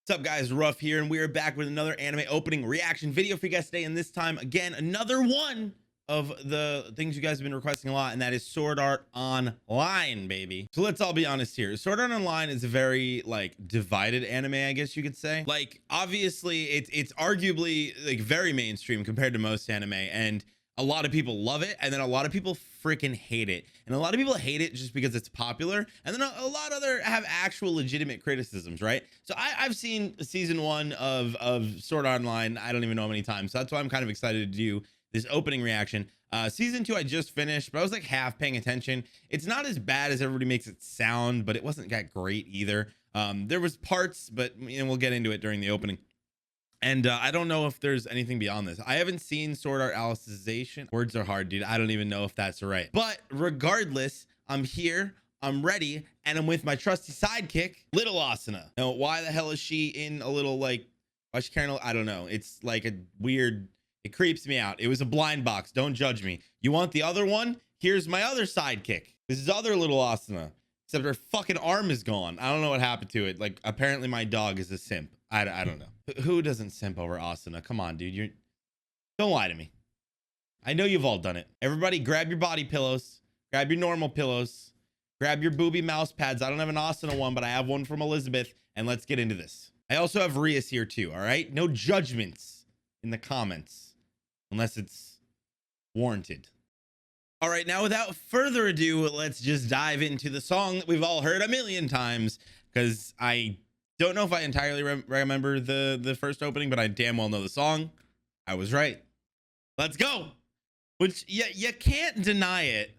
What's up, guys? Ruff here, and we are back with another anime opening reaction video for you guys today. And this time, again, another one of the things you guys have been requesting a lot, and that is Sword Art Online, baby. So let's all be honest here. Sword Art Online is a very divided anime, I guess you could say. Obviously, it's arguably very mainstream compared to most anime, and a lot of people love it, and then a lot of people freaking hate it, and a lot of people hate it just because it's popular, and then a lot of other have actual legitimate criticisms, right? So I've seen season 1 of Sword Art Online, I don't even know how many times, so that's why I'm kind of excited to do this opening reaction. Season 2 I just finished, but I was like half paying attention. It's not as bad as everybody makes it sound, but it wasn't that great either. There was parts, but we'll get into it during the opening. And I don't know if there's anything beyond this. I haven't seen Sword Art Alicization. Words are hard, dude. I don't even know if that's right. But regardless, I'm here, I'm ready, and I'm with my trusty sidekick, Little Asuna. Now, why the hell is she in a little why is she carrying I don't know. It's like a weird, it creeps me out. It was a blind box. Don't judge me. You want the other one? Here's my other sidekick. This is other Little Asuna. Except her fucking arm is gone. I don't know what happened to it. Apparently my dog is a simp. I don't know. Who doesn't simp over Asuna? Come on, dude. Don't lie to me. I know you've all done it. Everybody grab your body pillows. Grab your normal pillows. Grab your booby mouse pads. I don't have an Asuna one, but I have one from Elizabeth. And let's get into this. I also have Rias here too, all right? No judgments in the comments. Unless it's warranted. All right, now without further ado, let's just dive into the song that we've all heard a million times, because I don't know if I entirely remember the first opening, but I damn well know the song. I was right. Let's go. Which you can't deny it.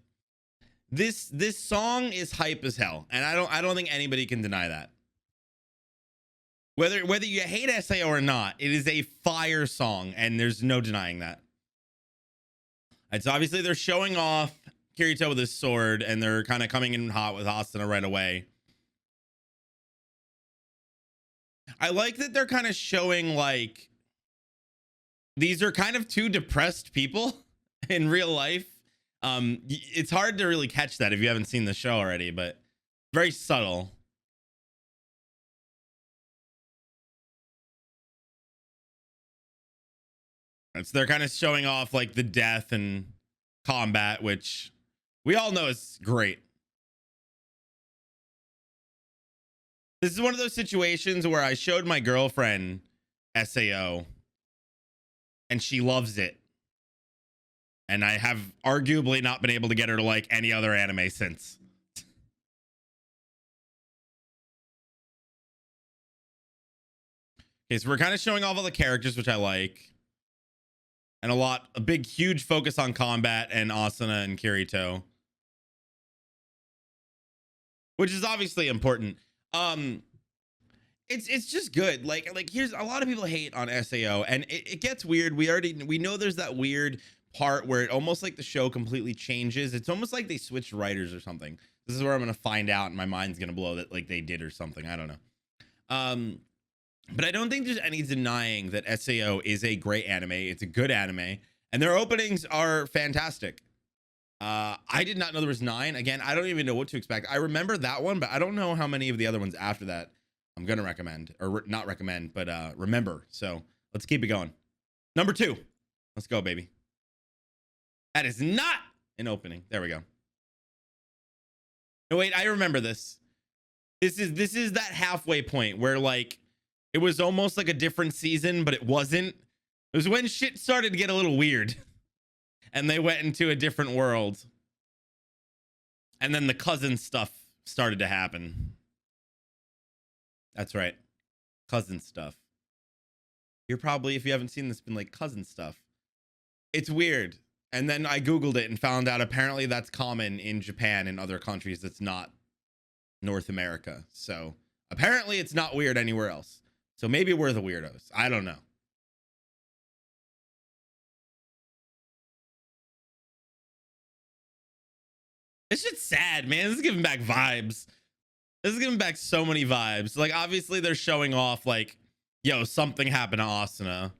This song is hype as hell, and I don't think anybody can deny that. Whether you hate SAO or not, it is a fire song, and there's no denying that. It's obviously they're showing off Kirito with his sword, and they're kind of coming in hot with Asuna right away. I like that they're kind of showing these are kind of two depressed people in real life. It's hard to really catch that if you haven't seen the show already, but very subtle. So they're kind of showing off the death and combat, which we all know is great. This is one of those situations where I showed my girlfriend SAO and she loves it. And I have arguably not been able to get her to like any other anime since. Okay, so we're kind of showing off all the characters, which I like. And a big, huge focus on combat and Asuna and Kirito. Which is obviously important. It's just good. Here's a lot of people hate on SAO, and it gets weird. We know there's that weird part where it almost like the show completely changes. It's almost like they switched writers or something. This is where I'm gonna find out, and my mind's gonna blow that they did or something. I don't know. But I don't think there's any denying that SAO is a great anime. It's a good anime, and their openings are fantastic. I did not know there was 9. Again, I don't even know what to expect. I remember that one, but I don't know how many of the other ones after that I'm gonna recommend, or not recommend, but remember. So let's keep it going. Number 2. Let's go, baby. That is not an opening. There we go. No, wait, I remember this. This is that halfway point where it was almost like a different season, but it wasn't. It was when shit started to get a little weird. And they went into a different world. And then the cousin stuff started to happen. That's right. Cousin stuff. You're probably, if you haven't seen this, been like, cousin stuff. It's weird. And then I Googled it and found out apparently that's common in Japan and other countries that's not North America. So apparently it's not weird anywhere else. So maybe we're the weirdos. I don't know. This shit's sad, man. This is giving back vibes. This is giving back so many vibes. Obviously they're showing off yo, something happened to Asuna.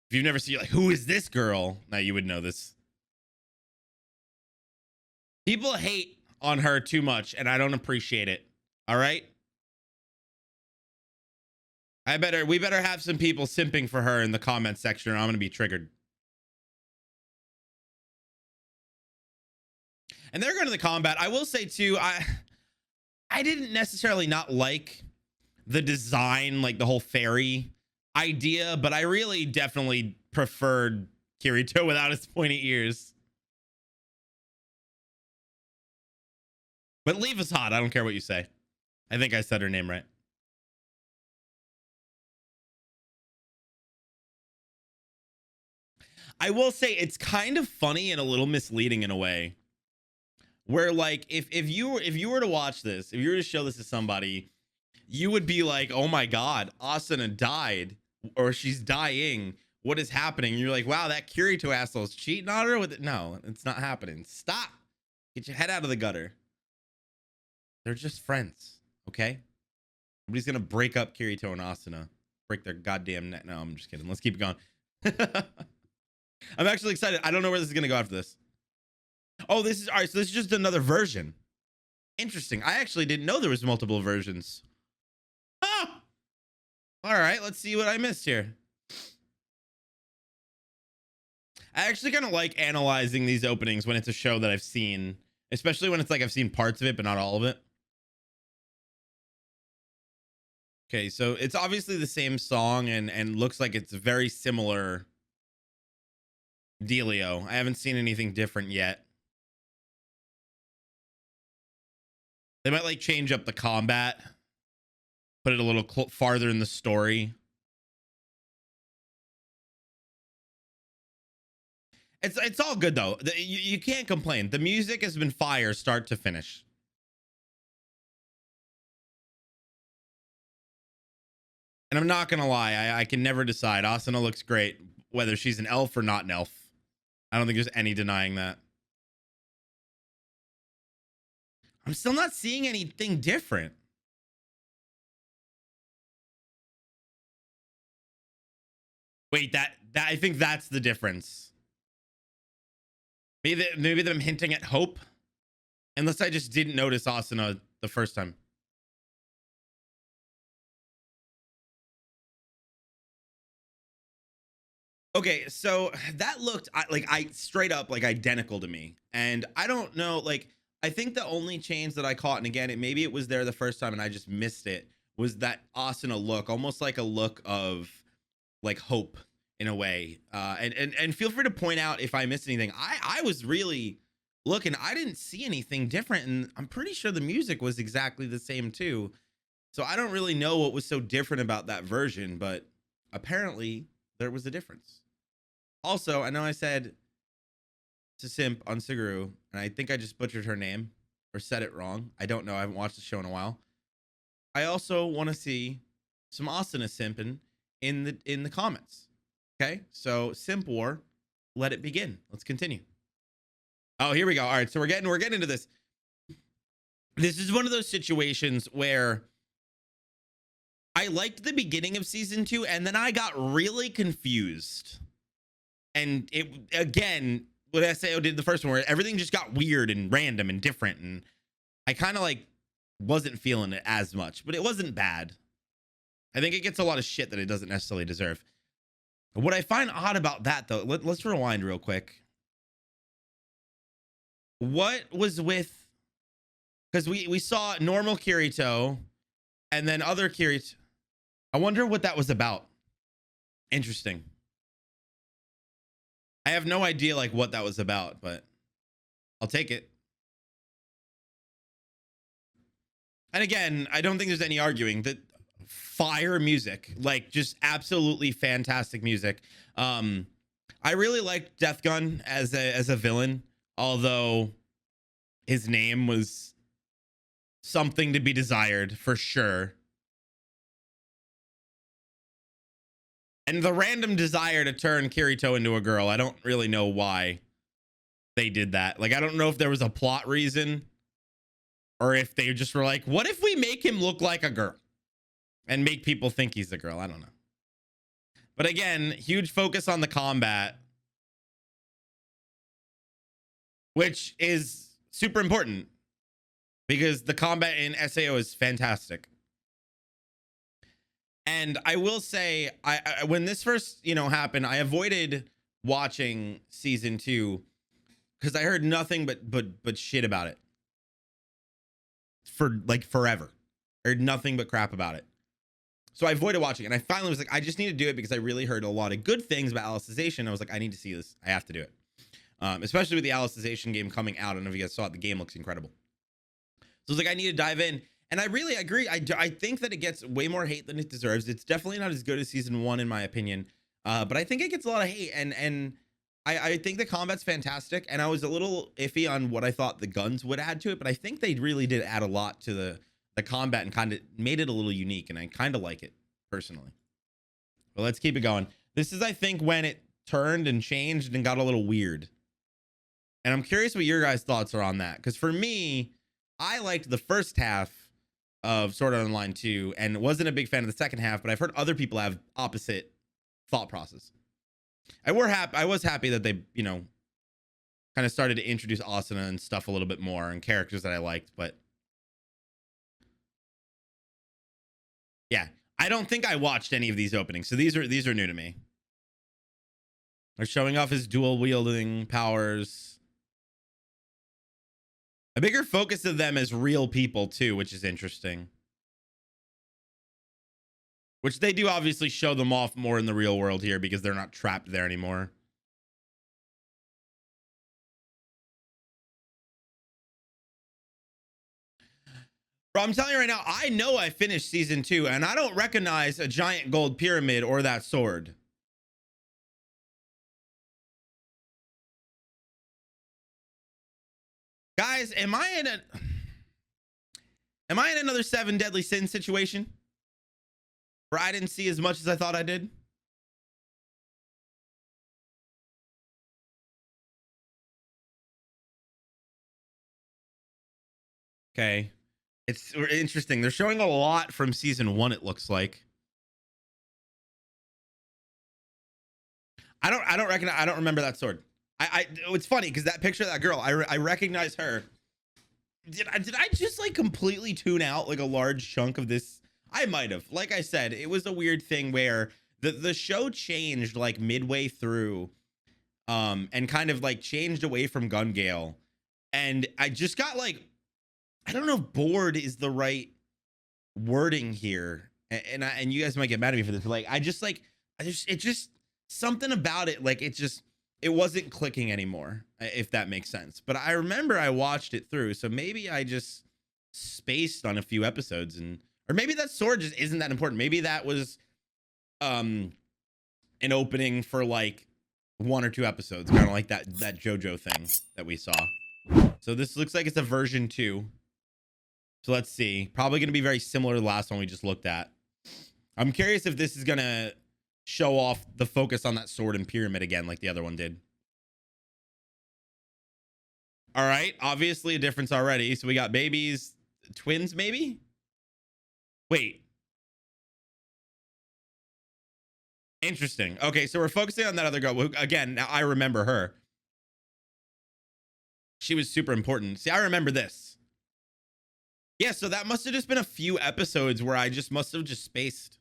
If you've never seen who is this girl? Now you would know this. People hate on her too much, and I don't appreciate it. All right? We better have some people simping for her in the comment section or I'm going to be triggered. And they're going to the combat. I will say too, I didn't necessarily not like the design, like the whole fairy idea, but I really definitely preferred Kirito without his pointy ears. But leave us hot. I don't care what you say. I think I said her name right. I will say it's kind of funny and a little misleading in a way. Where like if you were to watch this, if you were to show this to somebody, you would be like, "Oh my god, Asuna died or she's dying. What is happening?" And you're like, "Wow, that Kirito asshole's cheating on her with it." No, it's not happening. Stop. Get your head out of the gutter. They're just friends, okay? Nobody's gonna break up Kirito and Asuna. Break their goddamn neck. No, I'm just kidding. Let's keep going. I'm actually excited. I don't know where this is gonna go after this. Oh, this is all right. So this is just another version. Interesting. I actually didn't know there was multiple versions. Ah! All right, let's see what I missed here. I actually kind of like analyzing these openings when it's a show that I've seen, especially when it's like I've seen parts of it, but not all of it. Okay, so it's obviously the same song and looks like it's very similar dealio. I haven't seen anything different yet. They might like change up the combat, put it a little farther in the story. It's all good though. You can't complain. The music has been fire start to finish. And I'm not gonna lie, I can never decide. Asuna looks great, whether she's an elf or not an elf. I don't think there's any denying that. I'm still not seeing anything different. Wait, that I think that's the difference. Maybe them hinting at hope. Unless I just didn't notice Asuna the first time. Okay, so that looked like I straight up like identical to me. And I don't know, like I think the only change that I caught, and again, maybe it was there the first time and I just missed it, was that Asuna look, almost like a look of like hope in a way. And feel free to point out if I missed anything. I was really looking, I didn't see anything different, and I'm pretty sure the music was exactly the same too. So I don't really know what was so different about that version, but apparently there was a difference. Also, I know I said to simp on Suguru, and I think I just butchered her name or said it wrong. I don't know. I haven't watched the show in a while. I also want to see some Asuna simping in the comments. Okay, so simp war, let it begin. Let's continue. Oh, here we go. All right, so we're getting into this. This is one of those situations where I liked the beginning of season 2, and then I got really confused. And it again, what SAO did the first one, where everything just got weird and random and different, and I kind of like wasn't feeling it as much, but it wasn't bad. I think it gets a lot of shit that it doesn't necessarily deserve. What I find odd about that though, let's rewind real quick. What was with, because we saw normal Kirito and then other Kirito. I wonder what that was about. Interesting. I have no idea like what that was about, but I'll take it. And again, I don't think there's any arguing that fire music, like just absolutely fantastic music. I really liked Death Gun as a villain, although his name was something to be desired for sure. And the random desire to turn Kirito into a girl, I don't really know why they did that. Like, I don't know if there was a plot reason or if they just were like, what if we make him look like a girl and make people think he's a girl? I don't know. But again, huge focus on the combat, which is super important because the combat in SAO is fantastic. And I will say, I when this first, happened, I avoided watching season 2 because I heard nothing but shit about it for like forever. I heard nothing but crap about it. So I avoided watching it. And I finally was like, I just need to do it because I really heard a lot of good things about Alicization. I was like, I need to see this. I have to do it. Especially with the Alicization game coming out. I don't know if you guys saw it. The game looks incredible. So I was like, I need to dive in. And I really agree. I think that it gets way more hate than it deserves. It's definitely not as good as season 1 in my opinion. But I think it gets a lot of hate. And I think the combat's fantastic. And I was a little iffy on what I thought the guns would add to it. But I think they really did add a lot to the combat and kind of made it a little unique. And I kind of like it personally. But let's keep it going. This is, I think, when it turned and changed and got a little weird. And I'm curious what your guys' thoughts are on that. Because for me, I liked the first half of Sword Art Online 2 and wasn't a big fan of the second half, but I've heard other people have opposite thought process. I was happy that they, kind of started to introduce Asuna and stuff a little bit more and characters that I liked, but yeah, I don't think I watched any of these openings. So these are new to me. They're showing off his dual wielding powers. A bigger focus of them as real people too, which is interesting. Which they do obviously show them off more in the real world here because they're not trapped there anymore. Bro, I'm telling you right now, I know I finished season 2 and I don't recognize a giant gold pyramid or that sword. Guys, am I in another 7 deadly sins situation where I didn't see as much as I thought I did? Okay. It's interesting. They're showing a lot from season 1, it looks like. I don't remember that sword. It's funny because that picture of that girl, I recognize her. Did I just like completely tune out like a large chunk of this? I might have. Like I said, it was a weird thing where the show changed like midway through, and kind of like changed away from Gun Gale, and I just got like, I don't know if bored is the right wording here, and you guys might get mad at me for this, but like it just something about it, like it wasn't clicking anymore, if that makes sense. But I remember I watched it through, so maybe I just spaced on a few episodes, or maybe that sword just isn't that important. Maybe that was an opening for like 1 or 2 episodes, kind of like that JoJo thing that we saw. So this looks like it's a version 2. So let's see. Probably going to be very similar to the last one we just looked at. I'm curious if this is going to show off the focus on that sword and pyramid again like the other one did. All right. Obviously a difference already. So we got babies, twins maybe? Wait. Interesting. Okay, so we're focusing on that other girl. Again, now I remember her. She was super important. See, I remember this. Yeah, so that must have just been a few episodes where I just must have just spaced.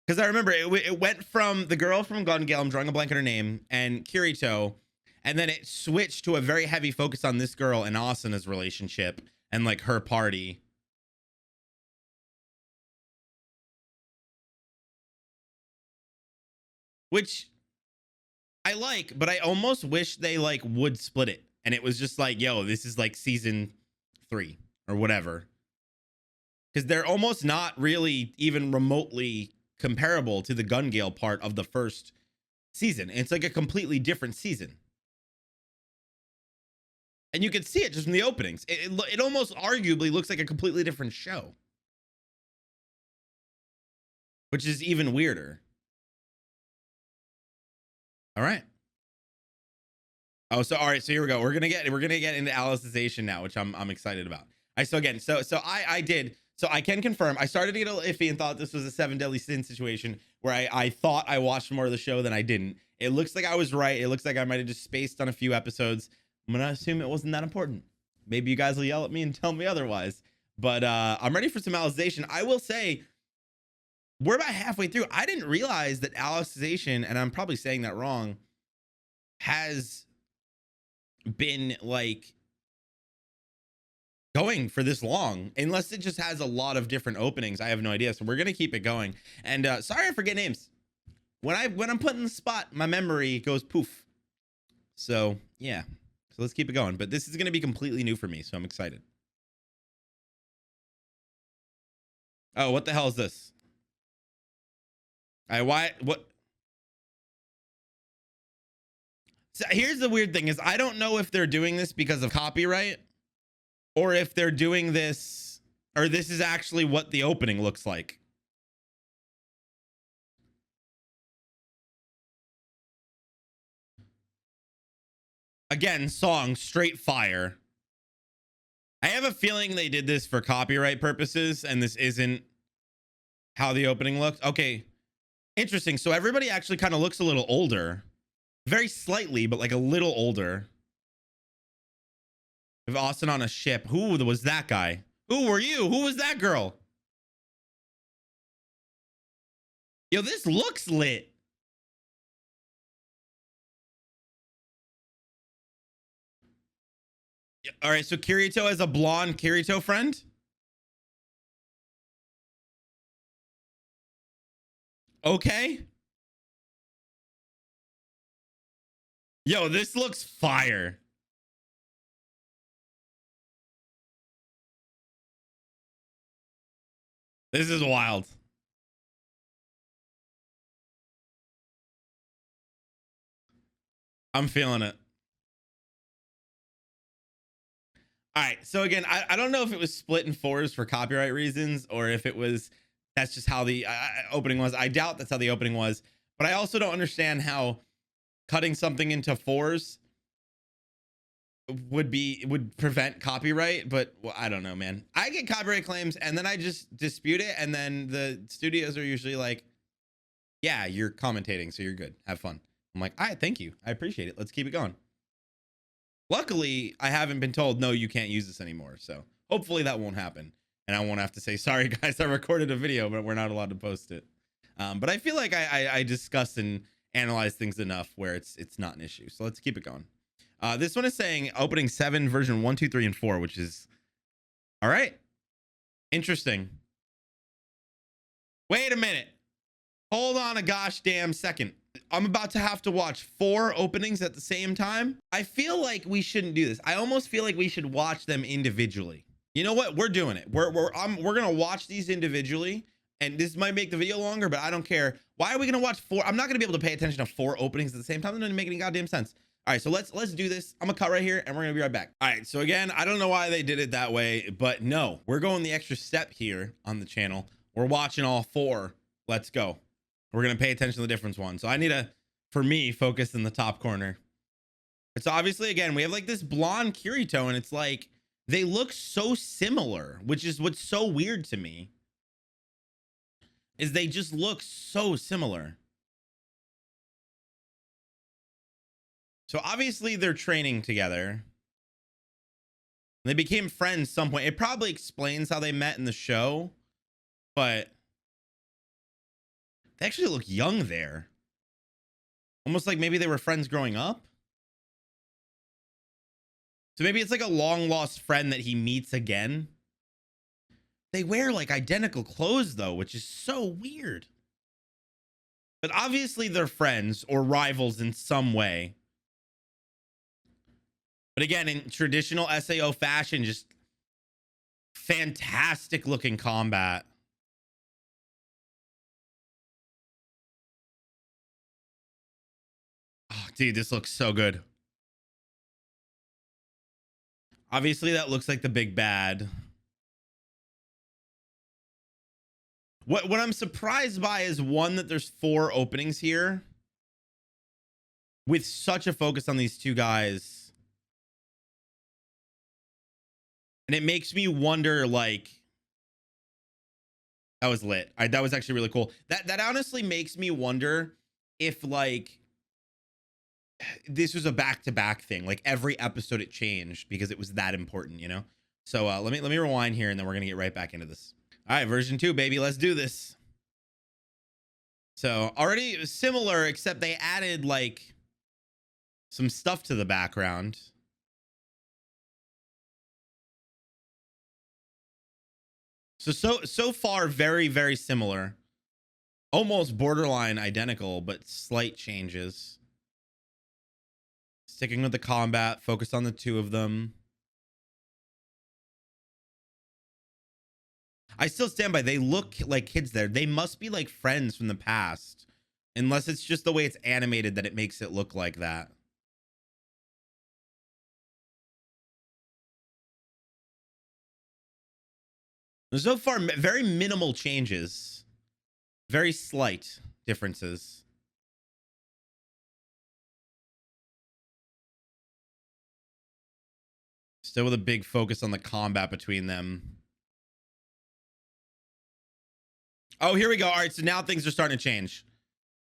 Because I remember it went from the girl from Gun Gale, I'm drawing a blank on her name, and Kirito, and then it switched to a very heavy focus on this girl and Asuna's relationship and like her party. Which I like, but I almost wish they like would split it. And it was just like, yo, this is like season 3 or whatever. Because they're almost not really even remotely comparable to the Gun Gale part of the first season. It's like a completely different season. And you can see it just from the openings. It almost arguably looks like a completely different show. Which is even weirder. All right. Oh, so all right, so here we go. We're gonna get into Alicization now, which I'm excited about. I can confirm I started to get a little iffy and thought this was a 7 deadly sin situation where I thought I watched more of the show than I didn't. It looks like I was right. It looks like I might have just spaced on a few episodes. I'm gonna assume it wasn't that important. Maybe you guys will yell at me and tell me otherwise. But I'm ready for some Alicization. I will say we're about halfway through. I didn't realize that Alicization, and I'm probably saying that wrong, has been like going for this long, unless it just has a lot of different openings. I have no idea. So we're gonna keep it going. And sorry I forget names. When I'm put in the spot, my memory goes poof. So yeah. So let's keep it going. But this is gonna be completely new for me, so I'm excited. Oh, what the hell is this? What? So here's the weird thing is I don't know if they're doing this because of copyright or if they're doing this or this is actually what the opening looks like. Again, song straight fire. I have a feeling they did this for copyright purposes and this isn't how the opening looks. Okay. Interesting. So everybody actually kind of looks a little older. Very slightly, but like a little older. We have Austin on a ship. Who was that guy? Who were you? Who was that girl? Yo, this looks lit. All right, so Kirito has a blonde Kirito friend. Okay. Yo, this looks fire. This is wild. I'm feeling it. All right. So again, I don't know if it was split in fours for copyright reasons or if it was that's just how the opening was. I doubt that's how the opening was, but I also don't understand how cutting something into fours would prevent copyright. But well, I don't know, man. I get copyright claims and then I just dispute it, and then the studios are usually like, "Yeah, you're commentating, so you're good. Have fun." I'm like, "All right, thank you. I appreciate it. Let's keep it going." Luckily, I haven't been told, no, you can't use this anymore. So hopefully that won't happen. And I won't have to say, sorry, guys, I recorded a video, but we're not allowed to post it. But I feel like I discuss and analyze things enough where it's not an issue. So let's keep it going. This one is saying opening 7, version 1, 2, 3, and 4, which is all right. Interesting. Wait a minute. Hold on a gosh damn second. I'm about to have to watch 4 openings at the same time. I feel like we shouldn't do this. I almost feel like we should watch them individually. You know what? We're doing it. We're gonna watch these individually, and this might make the video longer, but I don't care. Why are we gonna watch 4? I'm not gonna be able to pay attention to 4 openings at the same time. That doesn't make any goddamn sense. All right, so let's do this. I'm gonna cut right here, and we're gonna be right back. All right, so again, I don't know why they did it that way, but no, we're going the extra step here on the channel. We're watching all 4. Let's go. We're going to pay attention to the different ones. So I need to, for me, focus in the top corner. It's obviously, again, we have like this blonde Kirito, and it's like, they look so similar, which is what's so weird to me, is they just look so similar. So obviously they're training together. They became friends some point. It probably explains how they met in the show, but they actually look young there. Almost like maybe they were friends growing up. So maybe it's like a long lost friend that he meets again. They wear like identical clothes though, which is so weird. But obviously they're friends or rivals in some way. But again, in traditional SAO fashion, just fantastic looking combat. Oh, dude, this looks so good. Obviously, that looks like the big bad. What I'm surprised by is, one, that there's 4 openings here with such a focus on these 2 guys. And it makes me wonder, like, that was lit. That was actually really cool. That honestly makes me wonder if, like, this was a back-to-back thing. Like every episode it changed because it was that important, you know? So let me rewind here and then we're gonna get right back into this. All right, version 2, baby. Let's do this. So already similar, except they added like some stuff to the background. So far, very, very similar. Almost borderline identical, but slight changes. Sticking with the combat, focus on the two of them. I still stand by, they look like kids there. They must be like friends from the past. Unless it's just the way it's animated that it makes it look like that. So far, very minimal changes. Very slight differences. Still with a big focus on the combat between them. Oh, here we go. All right, so now things are starting to change.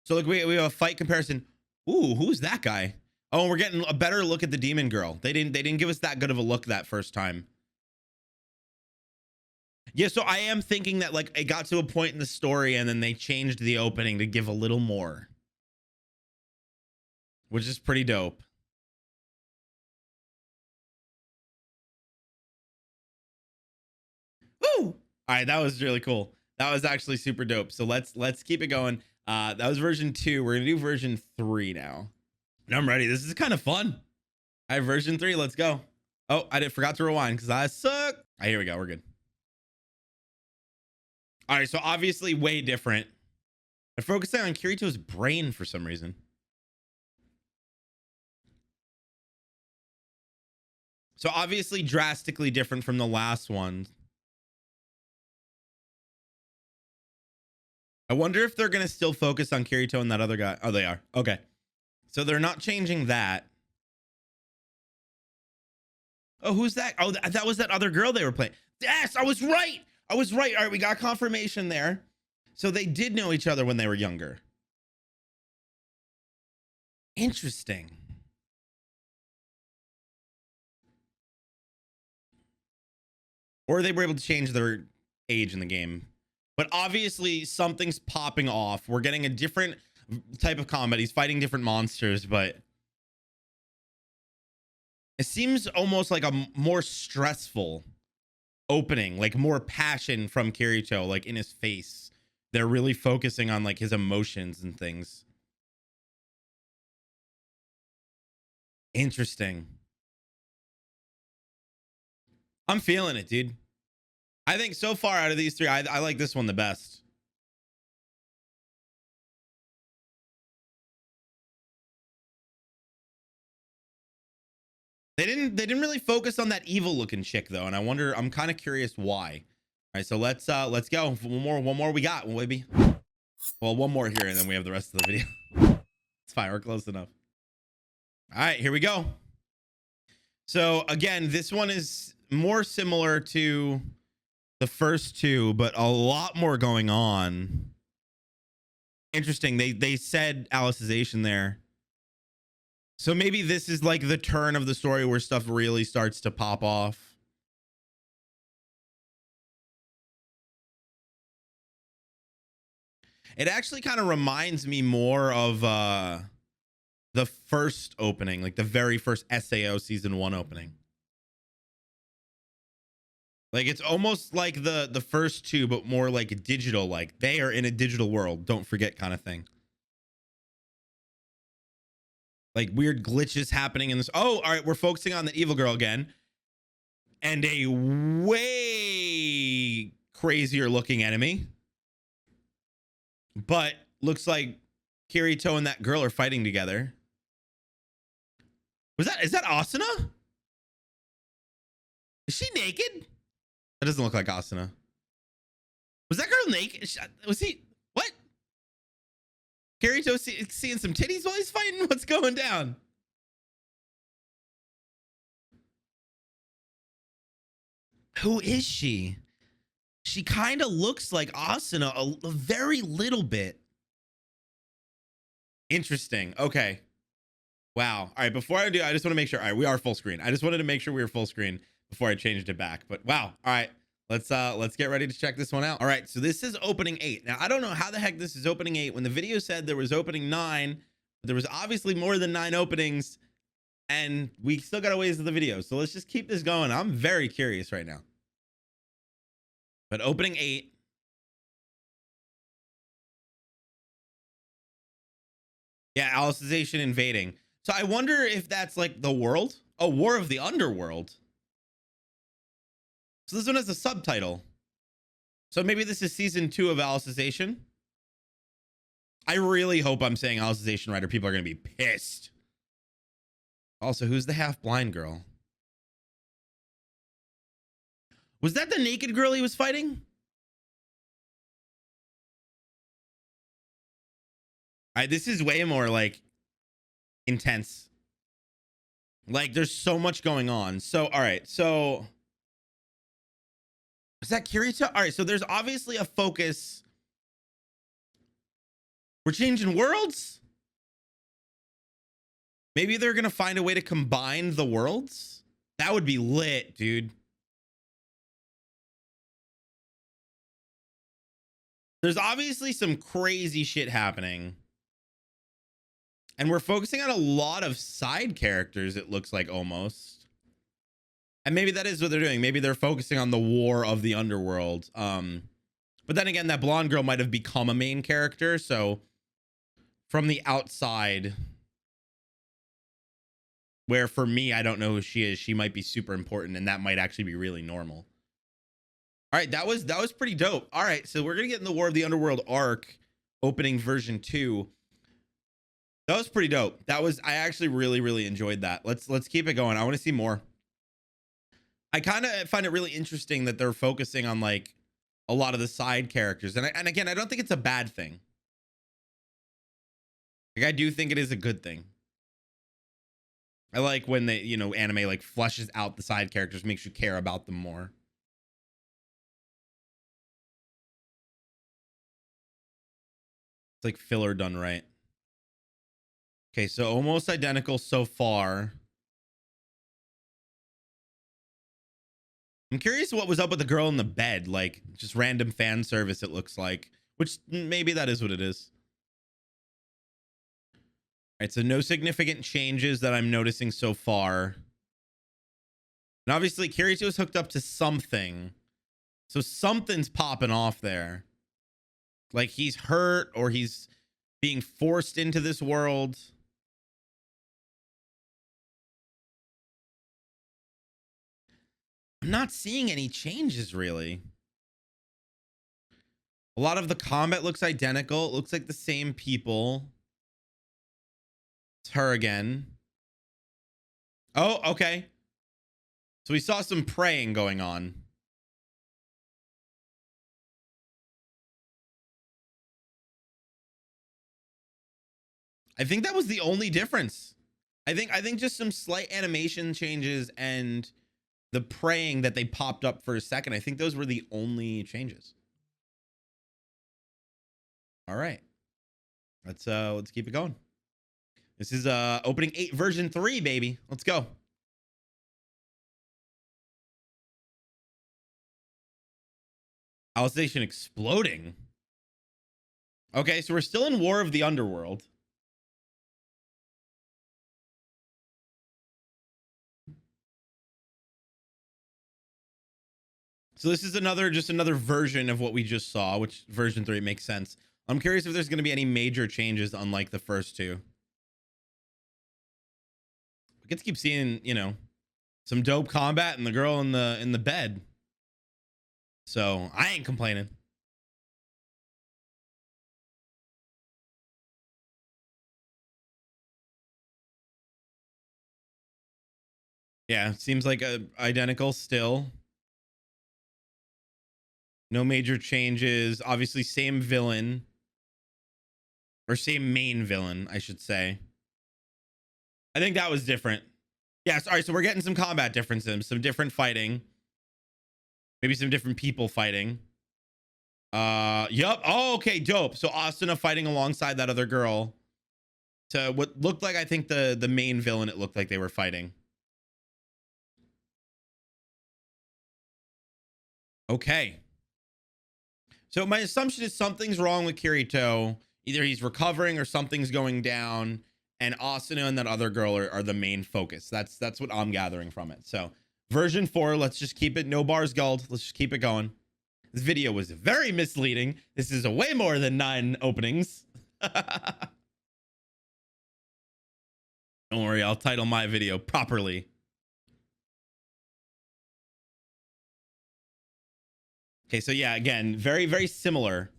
So like we have a fight comparison. Ooh, who's that guy? Oh, we're getting a better look at the demon girl. They didn't give us that good of a look that first time. Yeah, so I am thinking that like it got to a point in the story and then they changed the opening to give a little more, which is pretty dope. Woo! All right, that was really cool. That was actually super dope. So let's keep it going. That was version 2. We're gonna do version 3 now. And I'm ready. This is kind of fun. All right, version 3. Let's go. Oh, forgot to rewind because I suck. All right, here we go. We're good. All right, so obviously way different. I'm focusing on Kirito's brain for some reason. So obviously drastically different from the last one. I wonder if they're going to still focus on Kirito and that other guy. Oh, they are. Okay. So they're not changing that. Oh, who's that? Oh, that was that other girl they were playing. Yes, I was right. I was right. All right, we got confirmation there. So they did know each other when they were younger. Interesting. Or they were able to change their age in the game. But obviously something's popping off. We're getting a different type of combat. He's fighting different monsters, but it seems almost like a more stressful opening, like more passion from Kirito, like in his face. They're really focusing on like his emotions and things. Interesting. I'm feeling it, dude. I think so far out of these 3, I like this one the best. They didn't really focus on that evil looking chick though, and I'm kind of curious why. All right, so let's go. One more we got, baby. Well, one more here, and then we have the rest of the video. It's fine, we're close enough. All right, here we go. So again, this one is more similar to the first 2, but a lot more going on. Interesting. They said Alicization there. So maybe this is like the turn of the story where stuff really starts to pop off. It actually kind of reminds me more of the first opening, like the very first SAO season 1 opening. Like it's almost like the first 2, but more like digital, like they are in a digital world, don't forget kind of thing. Like weird glitches happening in this. Oh, all right, we're focusing on the evil girl again. And a way crazier looking enemy. But looks like Kirito and that girl are fighting together. Is that Asuna? Is she naked? That doesn't look like Asuna. Was that girl naked? Was he? What? Kirito seeing some titties while he's fighting? What's going down? Who is she? She kind of looks like Asuna a very little bit. Interesting. Okay. Wow. All right, before I do, I just want to make sure. All right, we are full screen. I just wanted to make sure we were full screen before I changed it back. But wow. All right. Let's get ready to check this one out. All right, so this is opening 8. Now, I don't know how the heck this is opening 8 when the video said there was opening 9, but there was obviously more than 9 openings, and we still got a ways of the video. So let's just keep this going. I'm very curious right now. But opening 8. Yeah, Alicization invading. So I wonder if that's like the world. Oh, War of the Underworld. So this one has a subtitle. So maybe this is season 2 of Alicization. I really hope I'm saying Alicization right, or people are going to be pissed. Also, who's the half-blind girl? Was that the naked girl he was fighting? All right, this is way more like intense. Like there's so much going on. So, all right. So is that Kirito? All right. So there's obviously a focus. We're changing worlds. Maybe they're going to find a way to combine the worlds. That would be lit, dude. There's obviously some crazy shit happening. And we're focusing on a lot of side characters, it looks like, almost. And maybe that is what they're doing. Maybe they're focusing on the War of the Underworld. But then again, that blonde girl might have become a main character. So from the outside, where for me, I don't know who she is, she might be super important, and that might actually be really normal. All right, that was pretty dope. All right, so we're gonna get in the War of the Underworld arc, opening version 2. That was pretty dope. I actually really enjoyed that. Let's keep it going. I want to see more. I kind of find it really interesting that they're focusing on like a lot of the side characters, and again, I don't think it's a bad thing. Like I do think it is a good thing. I like when they, anime like flushes out the side characters, makes you care about them more. It's like filler done right. Okay, so almost identical so far. I'm curious what was up with the girl in the bed, like just random fan service it looks like, which maybe that is what it is. All right, so no significant changes that I'm noticing so far. And obviously Kirito is hooked up to something. So something's popping off there. Like he's hurt or he's being forced into this world. I'm not seeing any changes really. A lot of the combat looks identical. It looks like the same people. It's her again. Oh, okay. So we saw some praying going on. I think that was the only difference. I think just some slight animation changes and the praying that they popped up for a second. I think those were the only changes. All right. Let's keep it going. This is opening 8 version 3, baby. Let's go. Alicization exploding. Okay, so we're still in War of the Underworld. So this is just another version of what we just saw, which version 3 makes sense. I'm curious if there's going to be any major changes unlike the first 2. We get to keep seeing, some dope combat and the girl in the bed. So I ain't complaining. Yeah, seems like identical still. No major changes. Obviously, same villain. Or same main villain, I should say. I think that was different. Yes, all right, so we're getting some combat differences, some different fighting. Maybe some different people fighting. Yup. Oh, okay, dope. So Asuna fighting alongside that other girl. to what looked like, I think, the main villain it looked like they were fighting. Okay. So my assumption is something's wrong with Kirito. Either he's recovering or something's going down, and Asuna and that other girl are the main focus. That's what I'm gathering from it. So version 4, let's just keep it no bars gold. Let's just keep it going. This video was very misleading. This is a way more than 9 openings. Don't worry, I'll title my video properly. Okay, so yeah, again, very, very similar.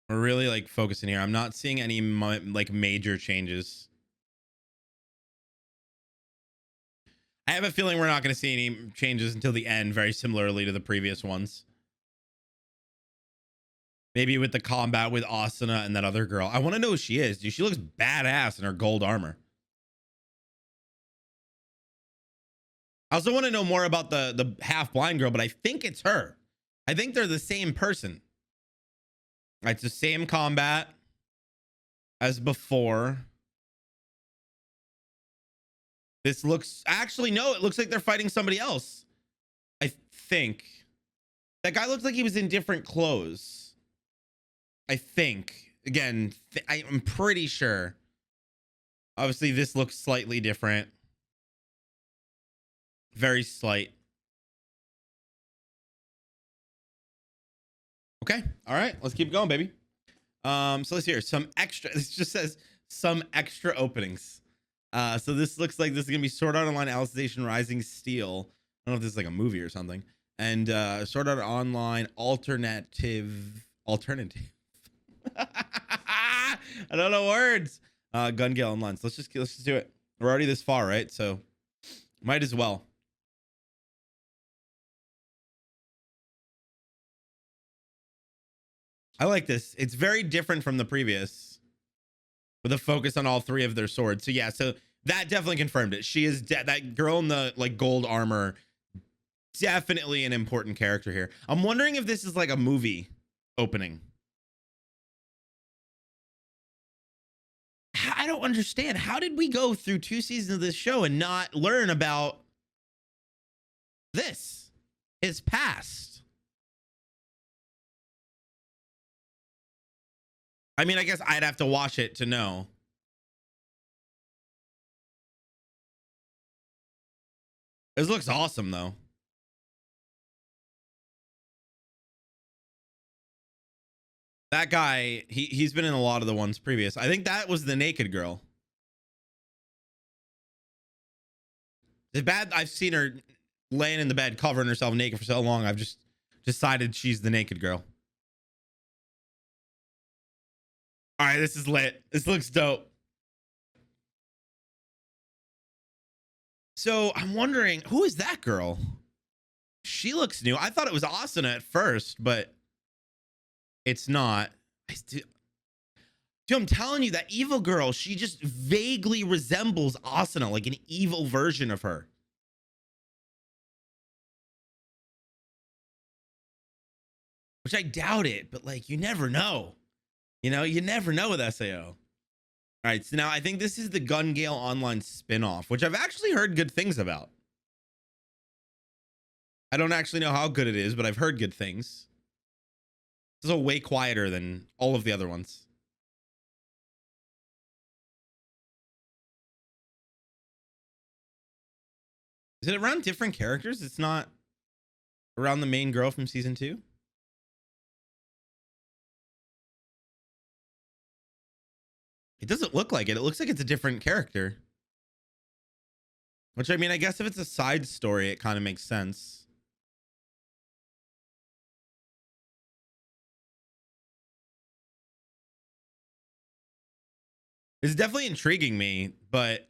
We're really like focusing here. I'm not seeing any like major changes. I have a feeling we're not going to see any changes until the end, very similarly to the previous ones. Maybe with the combat with Asuna and that other girl. I want to know who she is, dude. She looks badass in her gold armor. I also want to know more about the half blind girl, but I think it's her. I think they're the same person. It's the same combat as before. This looks, actually, no, it looks like they're fighting somebody else. I think. That guy looks like he was in different clothes. I think. Again, I'm pretty sure. Obviously, this looks slightly different. Very slight. Okay. All right. Let's keep going, baby. So let's hear some extra. This just says some extra openings. So this looks like this is gonna be Sword Art Online Alicization Rising Steel. I don't know if this is like a movie or something. And Sword Art Online alternative. I don't know words. Gun Gale Online. So let's just do it. We're already this far, right? So might as well. I like this. It's very different from the previous, with a focus on all 3 of their swords. So yeah, so that definitely confirmed it. She is that girl in the like gold armor. Definitely an important character here. I'm wondering if this is like a movie opening. I don't understand. How did we go through 2 seasons of this show and not learn about this? His past. I mean, I guess I'd have to watch it to know. This looks awesome, though. That guy, he's been in a lot of the ones previous. I think that was the naked girl. The bad, I've seen her laying in the bed covering herself naked for so long, I've just decided she's the naked girl. All right, this is lit. This looks dope. So I'm wondering, who is that girl? She looks new. I thought it was Asuna at first, but it's not. Dude, I'm telling you, that evil girl, she just vaguely resembles Asuna, like an evil version of her. Which I doubt it, but like, you never know. You know, you never know with SAO. All right, so now I think this is the Gun Gale Online spinoff, which I've actually heard good things about. I don't actually know how good it is, but I've heard good things. This is way quieter than all of the other ones. Is it around different characters? It's not around the main girl from season 2? It doesn't look like it. It looks like it's a different character. Which, I mean, I guess if it's a side story, it kind of makes sense. It's definitely intriguing me, but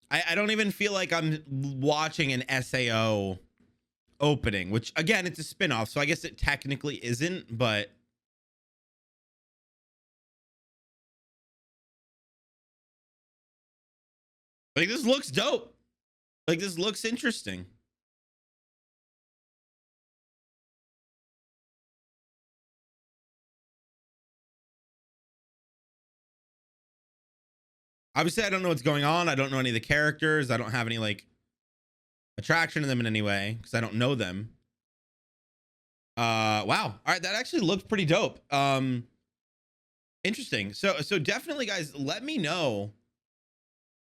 I don't even feel like I'm watching an SAO opening, which, again, it's a spinoff, so I guess it technically isn't, but like, this looks dope. Like, this looks interesting. Obviously, I don't know what's going on. I don't know any of the characters. I don't have any like attraction to them in any way because I don't know them. Wow. All right, that actually looked pretty dope. Interesting. So definitely, guys, let me know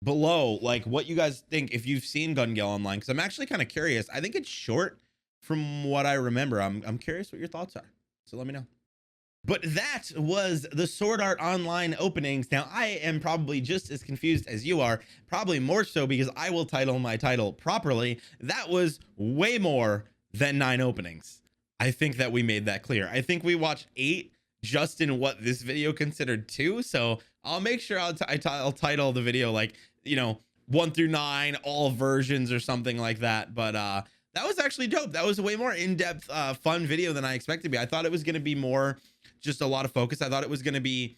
below like what you guys think if you've seen Gun Gale Online, because I'm actually kind of curious. I think it's short from what I remember. I'm curious what your thoughts are. So let me know. But that was the Sword Art Online openings. Now, I am probably just as confused as you are, probably more so because I will title my title properly. That was way more than 9 openings. I think that we made that clear. I think we watched 8 just in what this video considered 2. So I'll make sure I'll title the video like, you know, 1 through 9, all versions or something like that. But that was actually dope. That was a way more in-depth, fun video than I expected to be. I thought it was going to be more just a lot of focus. I thought it was going to be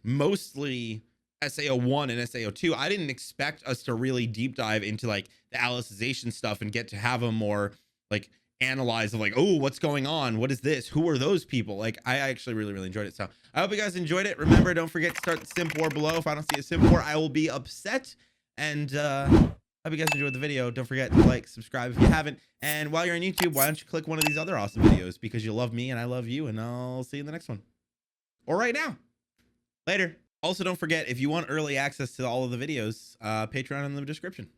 mostly SAO1 and SAO2. I didn't expect us to really deep dive into like the Alicization stuff and get to have a more like analyze of like, oh, what's going on? What is this? Who are those people? Like, I actually really enjoyed it. So I hope you guys enjoyed it. Remember, don't forget to start the simp war below. If I don't see a simp war, I will be upset. And hope you guys enjoyed the video. Don't forget to like, subscribe if you haven't. And while you're on YouTube, why don't you click one of these other awesome videos, because you love me and I love you, and I'll see you in the next one. Or right now. Later. Also, don't forget, if you want early access to all of the videos, Patreon in the description.